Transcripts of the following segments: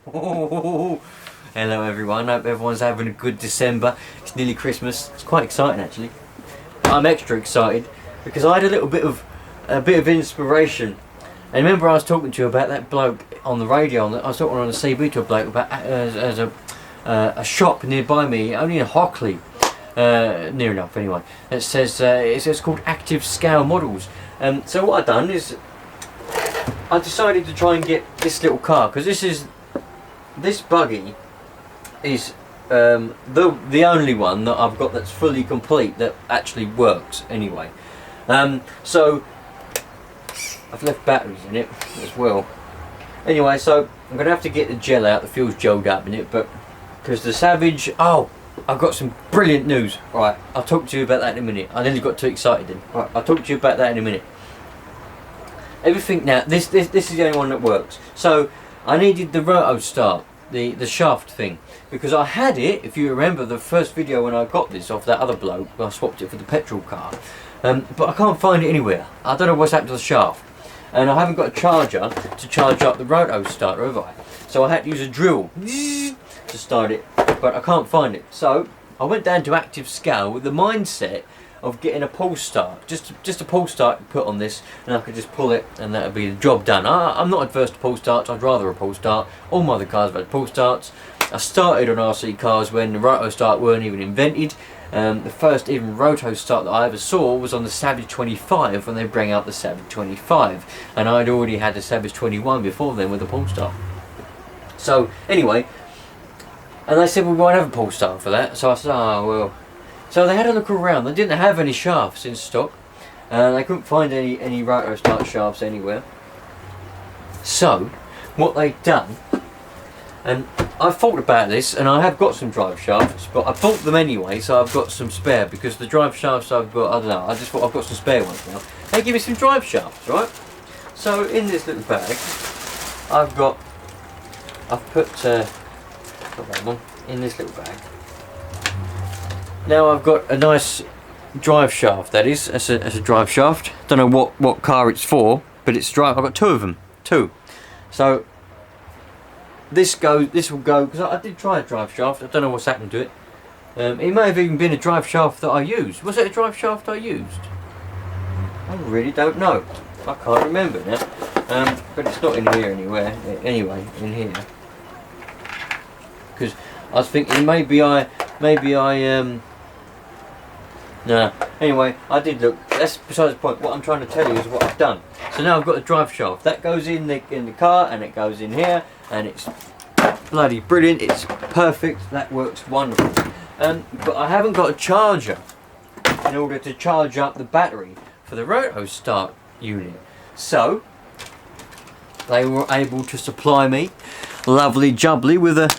Hello everyone, hope everyone's having a good December. It's nearly Christmas. It's quite exciting actually. I'm extra excited because I had a bit of inspiration. And remember I was talking to you about that bloke on the radio, I was talking on the CB to a bloke about as a shop nearby me, only in Hockley, near enough anyway. It says it's called Active Scale Models. So what I've done is I decided to try and get this little car, because this buggy is the only one that I've got that's fully complete that actually works anyway. So I've left batteries in it as well. Anyway, so I'm going to have to get the gel out, the fuel's gelled up in it, but because the Savage, oh, I've got some brilliant news. Right, I'll talk to you about that in a minute. I nearly got too excited then. Right, I'll talk to you about that in a minute. Everything now, this is the only one that works. So I needed the roto start, the shaft thing, because I had it, if you remember the first video when I got this off that other bloke, I swapped it for the petrol car, but I can't find it anywhere. I don't know what's happened to the shaft, and I haven't got a charger to charge up the roto starter, have I? So I had to use a drill to start it, but I can't find it. So I went down to Active Scale with the mindset of getting a pull start, just a pull start to put on this, and I could just pull it and that'll be the job done. I'm not adverse to pull starts, I'd rather a pull start. All my other cars have had pull starts. I started on RC cars when the roto start weren't even invented. The first even roto start that I ever saw was on the Savage 25 when they bring out the Savage 25, and I'd already had the Savage 21 before then with a pull start. So anyway, and they said we won't have a pull start for that, so I said, oh well. So they had a look around. They didn't have any shafts in stock. They couldn't find any roto start shafts anywhere. So what they'd done, and I thought about this, and I have got some drive shafts, but I bought them anyway, so I've got some spare, because the drive shafts I've got, I don't know, I just thought I've got some spare ones now. They give me some drive shafts, right? So in this little bag, I've put that one in this little bag. Now I've got a nice drive shaft, that is, that's a drive shaft. Don't know what car it's for, but it's drive. I've got two of them, So this will go, because I did try a drive shaft, I don't know what's happened to it. It may have even been a drive shaft that I used. Was it a drive shaft I used? I really don't know. I can't remember now. But it's not in here anywhere, anyway, in here. Because I was thinking maybe I no. Anyway, I did look. That's besides the point. What I'm trying to tell you is what I've done. So now I've got a drive shaft that goes in the car, and it goes in here, and it's bloody brilliant. It's perfect. That works wonderful. But I haven't got a charger in order to charge up the battery for the roto start unit. So they were able to supply me lovely jubbly with a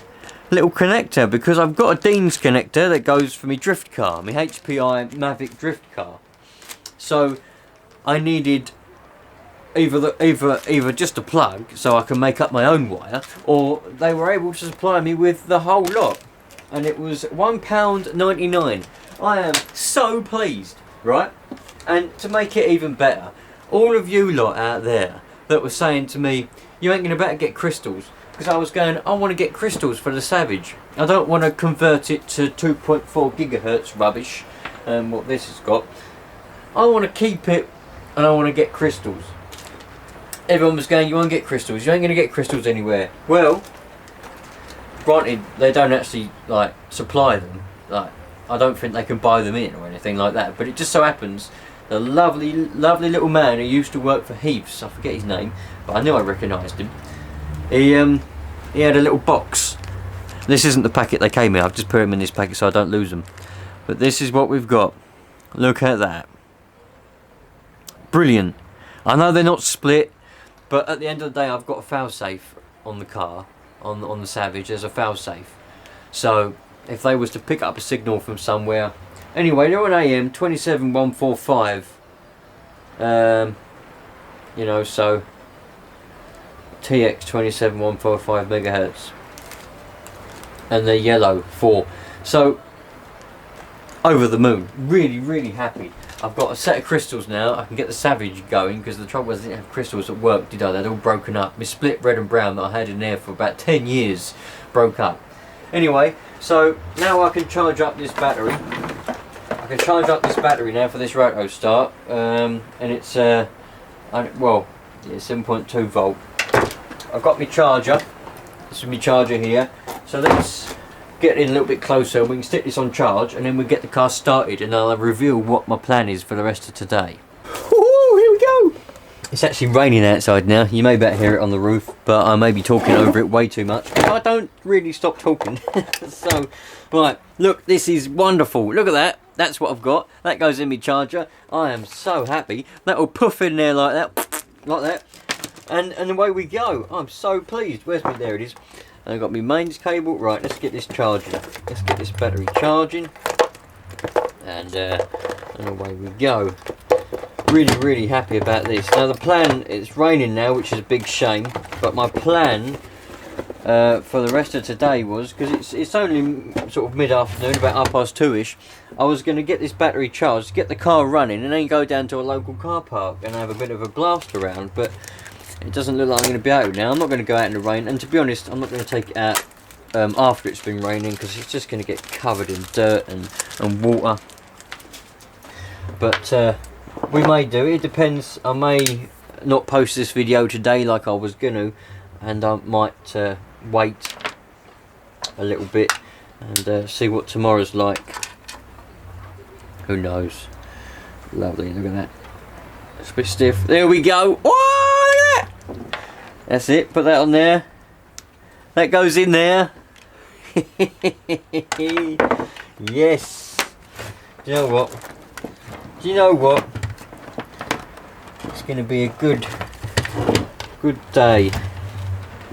little connector, because I've got a Dean's connector that goes for my drift car, my HPI Mavic drift car. So I needed either just a plug so I can make up my own wire, or they were able to supply me with the whole lot, and it was £1.99. I am so pleased, right? And to make it even better, all of you lot out there that were saying to me, you ain't gonna better get crystals, because I was going, I want to get crystals for the Savage. I don't want to convert it to 2.4 gigahertz rubbish, what this has got. I want to keep it, and I want to get crystals. Everyone was going, you won't get crystals, you ain't going to get crystals anywhere. Well, granted, they don't actually like supply them. Like, I don't think they can buy them in or anything like that. But it just so happens, the lovely little man who used to work for Heaths, I forget his name, but I knew I recognised him. He had a little box. This isn't the packet they came in. I've just put them in this packet so I don't lose them. But this is what we've got. Look at that. Brilliant. I know they're not split, but at the end of the day, I've got a failsafe on the car, on the Savage. There's a failsafe. So if they was to pick up a signal from somewhere, anyway, they're on AM 27145. You know, so TX 27145 megahertz, and they're yellow 4. So over the moon, really happy. I've got a set of crystals now. I can get the Savage going, because the trouble was I didn't have crystals at work, did I? They'd all broken up. My split red and brown that I had in there for about 10 years broke up. Anyway, so now I can charge up this battery. I can charge up this battery now for this roto start, and it's well, it's 7.2 volt. I've got my charger. This is my charger here. So let's get in a little bit closer. We can stick this on charge, and then we get the car started, and I'll reveal what my plan is for the rest of today. Woohoo! Here we go. It's actually raining outside now. You may better hear it on the roof, but I may be talking over it way too much. But I don't really stop talking. So, right, look, this is wonderful. Look at that. That's what I've got. That goes in my charger. I am so happy. That'll puff in there like that, like that, and away we go. I'm so pleased. Where's me? There it is. And I've got my mains cable. Right, let's get this charging. Let's get this battery charging, and away we go. Really happy about this. Now the plan, it's raining now, which is a big shame, but my plan for the rest of today was, because it's only sort of mid-afternoon, about 2:30ish, I was going to get this battery charged, get the car running, and then go down to a local car park and have a bit of a blast around. But it doesn't look like I'm going to be able now. I'm not going to go out in the rain, and to be honest, I'm not going to take it out after it's been raining, because it's just going to get covered in dirt and water. But we may do it. It depends. I may not post this video today like I was going to, and I might wait a little bit and see what tomorrow's like. Who knows? Lovely, look at that. It's a bit stiff. There we go. Oh, look at that. That's it. Put that on there. That goes in there. Yes. Do you know what? Do you know what? It's going to be a good day.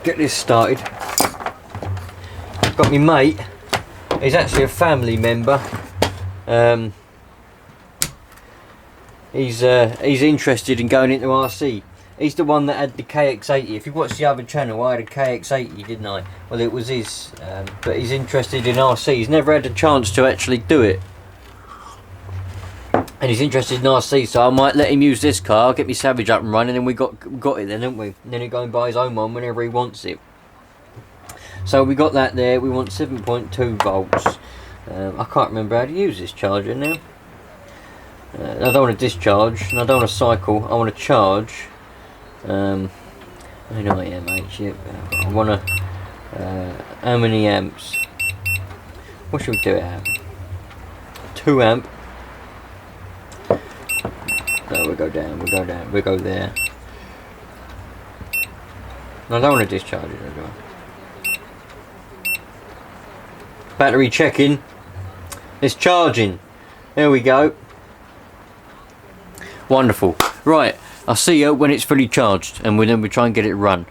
Get this started. I've got my mate. He's actually a family member. He's interested in going into RC. He's the one that had the KX80. If you watched the other channel, I had a KX80, didn't I? Well, it was his. But he's interested in RC. He's never had a chance to actually do it. And he's interested in RC, so I might let him use this car, get me Savage up and running, and we got it then, didn't we? And then he go and buy his own one whenever he wants it. So we got that there. We want 7.2 volts. I can't remember how to use this charger now. I don't want to discharge, and I don't want to cycle. I want to charge. I know I am, I want to. How many amps? What should we do it at? 2 amp. No, we'll go down, we'll go there. No, I don't want to discharge it, do I? Battery checking. It's charging. There we go. Wonderful. Right, I'll see you when it's fully charged, and then we try and get it run.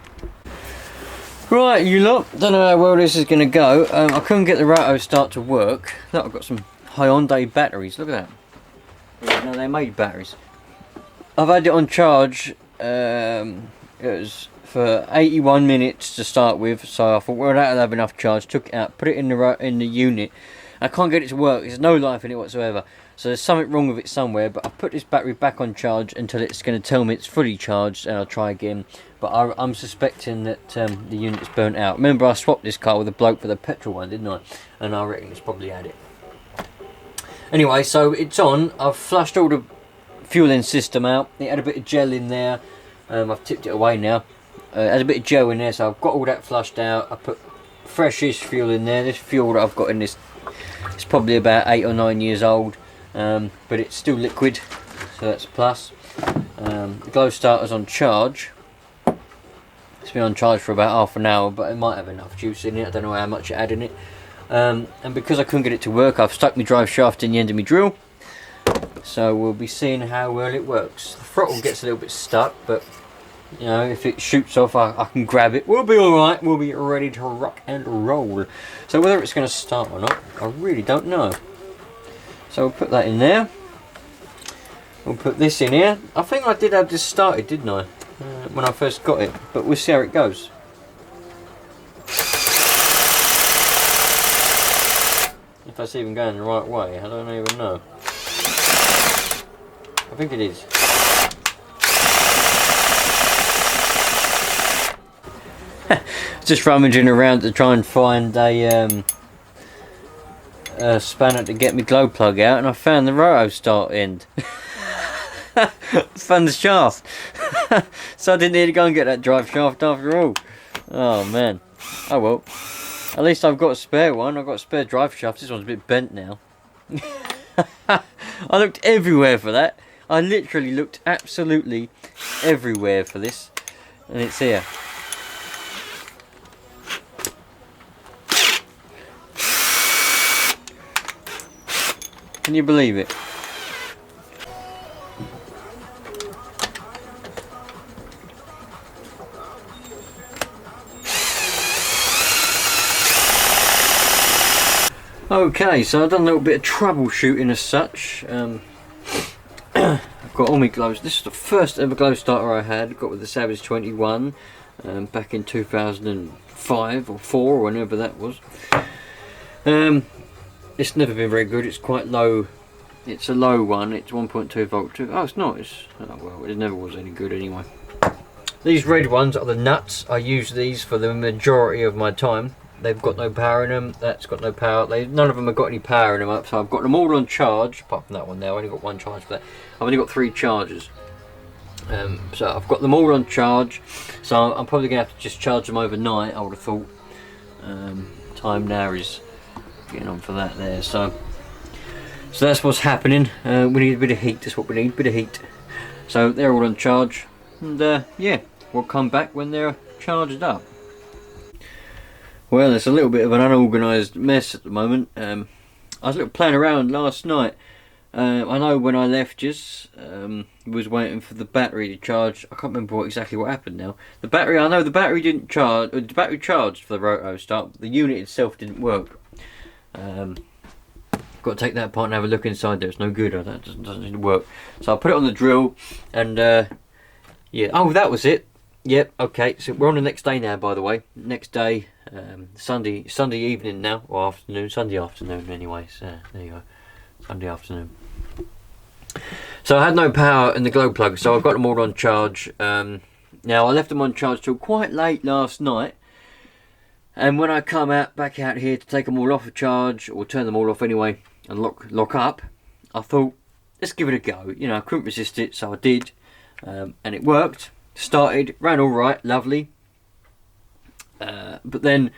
Right, you lot, don't know how well this is going to go. I couldn't get the roto start to work. Look, I've got some Hyundai batteries, look at that. No, they made batteries. I've had it on charge, it was for 81 minutes to start with, so I thought, well, that'll have enough charge. Took it out, put it in the unit. I can't get it to work, there's no life in it whatsoever. So there's something wrong with it somewhere, but I put this battery back on charge until it's going to tell me it's fully charged, and I'll try again. But I'm suspecting that the unit's burnt out. Remember, I swapped this car with a bloke for the petrol one, didn't I? And I reckon it's probably had it. Anyway, so it's on. I've flushed all the fueling system out. It had a bit of gel in there. I've tipped it away now. It had a bit of gel in there, so I've got all that flushed out. I put freshish fuel in there. This fuel that I've got in this is probably about 8 or 9 years old, but it's still liquid, so that's a plus. The glow starter's on charge. It's been on charge for about half an hour, but it might have enough juice in it. I don't know how much it had in it. And because I couldn't get it to work, I've stuck my drive shaft in the end of my drill. So we'll be seeing how well it works. The throttle gets a little bit stuck, but you know, if it shoots off, I can grab it. We'll be alright. We'll be ready to rock and roll. So whether it's going to start or not, I really don't know. So we'll put that in there. We'll put this in here. I think I did have this started, didn't I? When I first got it. But we'll see how it goes. If that's even going the right way, I don't even know. I think it is. Just rummaging around to try and find a spanner to get my glow plug out, and I found the roto start end. Found the shaft. So I didn't need to go and get that drive shaft after all. Oh man. Oh well. At least I've got a spare one. I've got a spare drive shaft. This one's a bit bent now. I looked everywhere for that. I literally looked absolutely everywhere for this, and it's here. Can you believe it? Okay, so I've done a little bit of troubleshooting as such. I've got all my gloves. This is the first ever glow starter I had. Got with the Savage 21 back in 2005 or 4 or whenever that was. It's never been very good. It's quite low. It's a low one. It's 1.2 volt. Oh, it's not. Oh well, it never was any good anyway. These red ones are the nuts. I use these for the majority of my time. They've got no power in them. That's got no power. None of them have got any power in them up. So I've got them all on charge. Apart from that one there, I've only got one charge for that. I've only got 3 chargers. So I've got them all on charge. So I'm probably going to have to just charge them overnight, I would have thought. Time now is getting on for that there. So that's what's happening. We need a bit of heat. That's what we need, a bit of heat. So they're all on charge. And yeah, we'll come back when they're charged up. Well, it's a little bit of an unorganised mess at the moment. I was playing around last night. I know when I left just was waiting for the battery to charge. I can't remember exactly what happened now. The battery, I know the battery didn't charge. The battery charged for the roto start, but the unit itself didn't work. Got to take that apart and have a look inside there. It's no good. That doesn't seem to work. So I put it on the drill, and yeah. Oh, that was it. Yep. Okay. So we're on the next day now. By the way, next day. Sunday evening now, or afternoon, Sunday afternoon anyway, so there you go, Sunday afternoon. So I had no power in the glow plug, so I got them all on charge. Now I left them on charge till quite late last night, and when I come back out here to take them all off of charge, or turn them all off anyway, and lock up, I thought, let's give it a go. You know, I couldn't resist it, so I did, and it worked. Started, ran all right, lovely. But then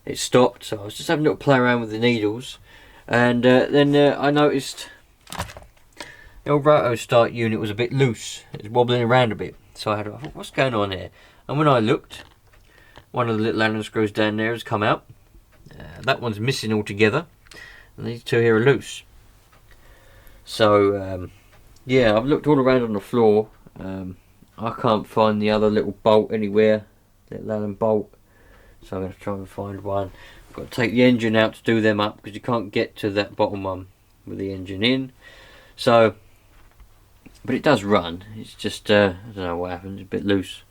it stopped, so I was just having a little play around with the needles, and then I noticed the old roto start unit was a bit loose. It was wobbling around a bit, so I thought, what's going on here? And when I looked, one of the little Allen screws down there has come out. That one's missing altogether, and these 2 here are loose. So yeah, I've looked all around on the floor. I can't find the other little bolt anywhere, little Allen bolt. So I'm going to try and find one. I've got to take the engine out to do them up, because you can't get to that bottom one with the engine in. So, but it does run. It's just I don't know what happened. It's a bit loose,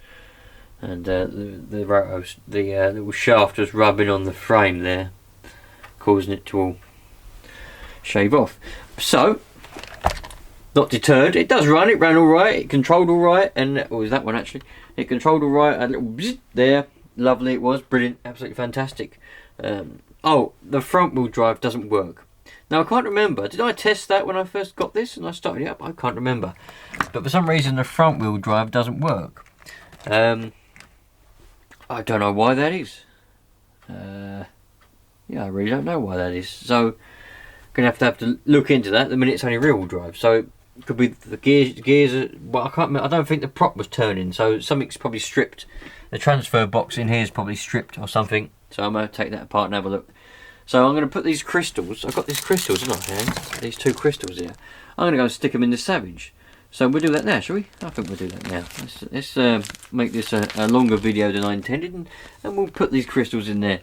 and the roto, the little shaft was rubbing on the frame there, causing it to all shave off. So, not deterred. It does run. It ran all right. It controlled all right, and it was that one actually. It controlled all right. A little bzz there. Lovely, it was brilliant, absolutely fantastic. Oh, the front wheel drive doesn't work. Now I can't remember, did I test that when I first got this and I started it up? I can't remember, but for some reason the front wheel drive doesn't work. I don't know why that is. Yeah, I really don't know why that is. So gonna have to look into that. The minute it's only rear wheel drive, so it could be the gears are, well, I can't remember. I don't think the prop was turning, so something's probably stripped. The transfer box in here is probably stripped or something, so I'm going to take that apart and have a look. So I'm going to put these crystals, I've got these crystals in my hand, these 2 crystals here. I'm going to go and stick them in the Savage. So we'll do that now, shall we? I think we'll do that now. Let's make this a longer video than I intended, and we'll put these crystals in there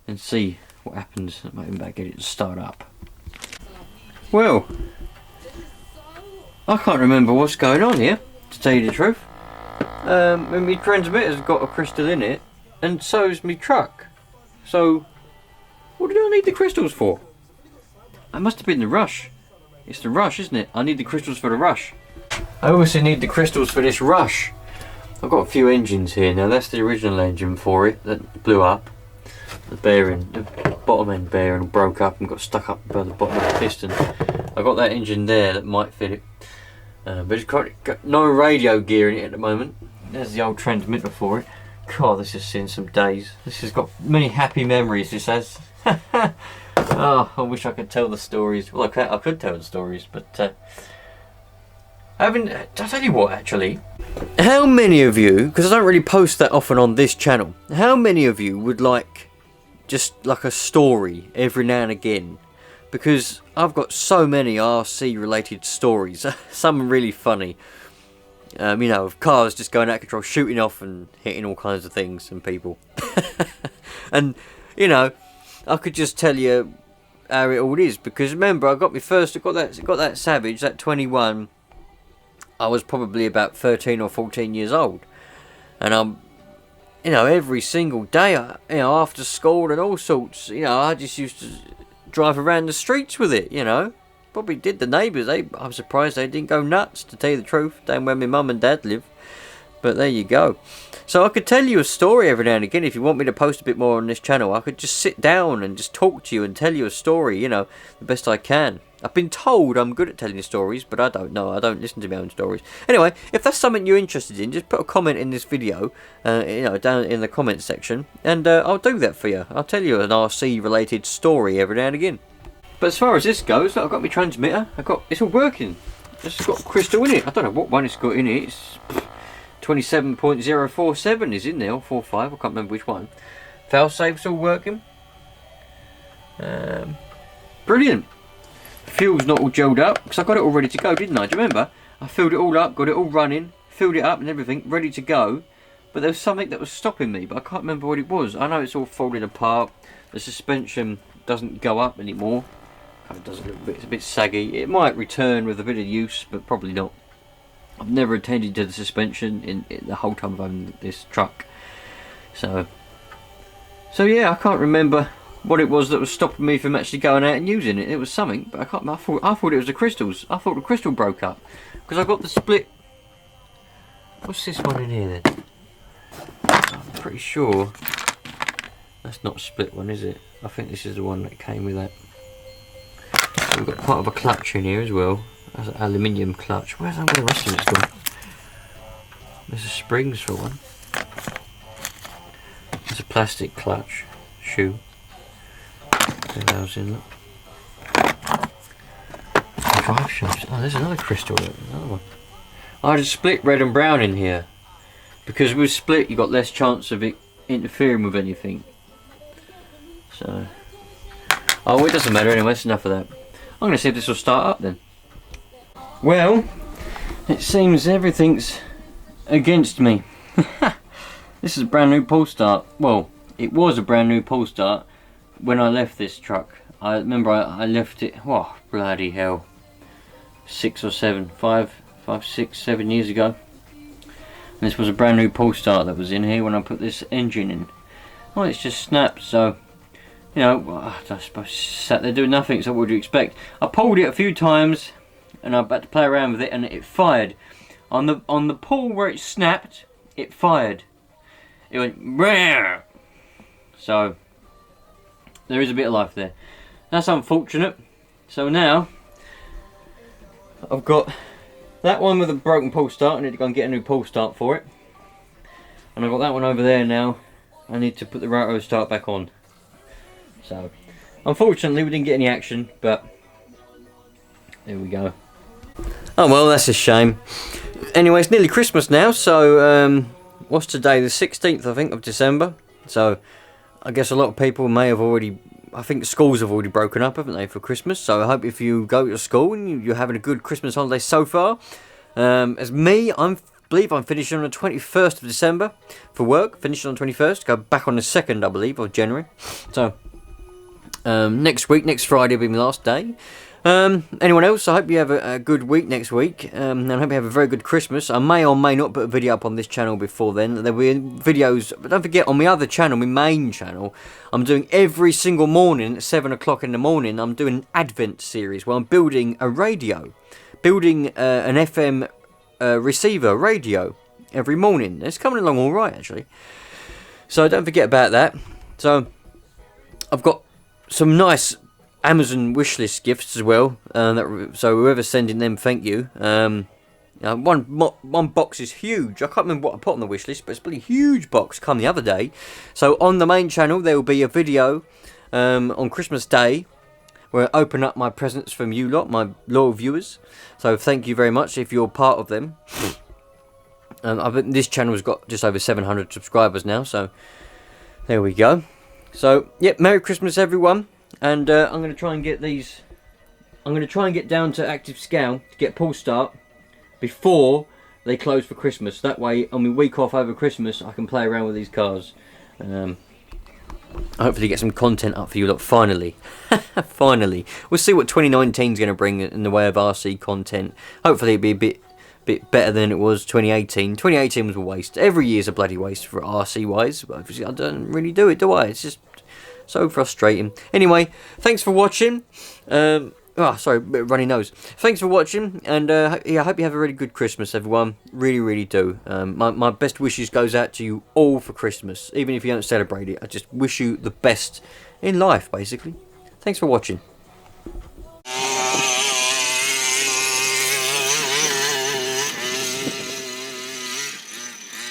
and see what happens. I might even get it to start up. Well, I can't remember what's going on here, to tell you the truth. My transmitter's got a crystal in it, and so's my truck. So, what did I need the crystals for? I must have been the rush. It's the rush, isn't it? I need the crystals for the rush. I also need the crystals for this Rush. I've got a few engines here now. That's the original engine for it that blew up. The bearing, the bottom end bearing broke up and got stuck up by the bottom of the piston. I've got that engine there that might fit it. But it's got no radio gear in it at the moment. There's the old transmitter for it. God, this has seen some days. This has got many happy memories, this has. Oh, I wish I could tell the stories. Well, I could tell the stories, but I'll tell you what, actually. How many of you, because I don't really post that often on this channel, how many of you would like just like a story every now and again? Because I've got so many RC related stories. Some are really funny. You know, of cars just going out of control, shooting off and hitting all kinds of things and people. And, you know, I could just tell you how it all is. Because remember, I got that Savage, that 21. I was probably about 13 or 14 years old. And I'm, you know, every single day, you know, after school and all sorts, you know, I just used to drive around the streets with it, you know. Probably did the neighbours. I'm surprised they didn't go nuts, to tell you the truth, down where my mum and dad live. But there you go. So I could tell you a story every now and again. If you want me to post a bit more on this channel, I could just sit down and just talk to you and tell you a story, you know, the best I can. I've been told I'm good at telling stories, but I don't know. I don't listen to my own stories. Anyway, if that's something you're interested in, just put a comment in this video, you know, down in the comments section, and I'll do that for you. I'll tell you an RC-related story every now and again. But as far as this goes, I've got my transmitter. It's all working. It's got crystal in it. I don't know what one it's got in it. It's 27.047 is in there, or 45. I can't remember which one. Failsafe's all working. Brilliant. Fuel's not all gelled up because I got it all ready to go, didn't I? Do you remember? I filled it all up, got it all running, filled it up and everything, ready to go. But there was something that was stopping me, but I can't remember what it was. I know it's all falling apart. The suspension doesn't go up anymore. It does a little bit. It's a bit saggy. It might return with a bit of use, but probably not. I've never attended to the suspension in the whole time I've owned this truck. So yeah, I can't remember what it was that was stopping me from actually going out and using it. It was something, but I thought it was the crystals. I thought the crystal broke up because I got the split. What's this one in here then? I'm pretty sure that's not a split one, is it? I think this is the one that came with that. We've got part of a clutch in here as well. That's an aluminium clutch. Where's the rest of it's gone? There's a springs for one. There's a plastic clutch shoe. Those in, look. Drive shafts. Oh, there's another crystal. Another one. I had a split red and brown in here because with split you got less chance of it interfering with anything. So, oh, it doesn't matter anyway. It's enough of that. I'm going to see if this will start up then. Well, it seems everything's against me. This is a brand new pull start. Well, it was a brand new pull start when I left this truck. I remember I left it, oh bloody hell, 6 or 7, 5, 6, 7 years ago. And this was a brand new pull start that was in here when I put this engine in. Oh, it's just snapped, so you know, I suppose sat there doing nothing, so what would you expect? I pulled it a few times and I had to play around with it and it fired. On the pull where it snapped, it fired. It went rah! So there is a bit of life there. That's unfortunate. So now I've got that one with a broken pull start. I need to go and get a new pull start for it. And I've got that one over there now. I need to put the rotor start back on. So, unfortunately we didn't get any action, but there we go. Oh well, that's a shame. Anyway, it's nearly Christmas now, so what's today? The 16th, I think, of December. So, I guess a lot of people may have already, I think schools have already broken up, haven't they, for Christmas? So I hope if you go to school and you're having a good Christmas holiday so far. As me, I believe I'm finishing on the 21st of December for work. Finishing on the 21st, go back on the 2nd, I believe, of January. So, next week, next Friday will be my last day. Anyone else, I hope you have a good week next week, and I hope you have a very good Christmas. I may or may not put a video up on this channel before then. There'll be videos, but don't forget, on my other channel, my main channel, I'm doing every single morning at 7 o'clock in the morning, I'm doing an Advent series where I'm building a radio. Building an FM receiver radio every morning. It's coming along all right, actually. So don't forget about that. So I've got some nice Amazon wishlist gifts as well. So whoever's sending them, thank you. One box is huge. I can't remember what I put on the wish list, but it's a pretty huge box come the other day. So on the main channel there will be a video on Christmas Day where I open up my presents from you lot, my loyal viewers. So thank you very much if you're part of them. This channel's got just over 700 subscribers now, so there we go. So yep, Merry Christmas everyone, and I'm going to try and get these. I'm going to try and get down to active scale to get pull start before they close for Christmas. That way, on my week off over Christmas, I can play around with these cars. Hopefully get some content up for you lot, finally. Finally. We'll see what 2019 is going to bring in the way of RC content. Hopefully it'll be a bit better than it was 2018. 2018 was a waste. Every year's a bloody waste for RC wise. But I don't really do it, do I? It's just so frustrating. Anyway, thanks for watching. Sorry, bit of runny nose. Thanks for watching, and yeah, I hope you have a really good Christmas, everyone. Really, really do. My best wishes goes out to you all for Christmas, even if you don't celebrate it. I just wish you the best in life, basically. Thanks for watching.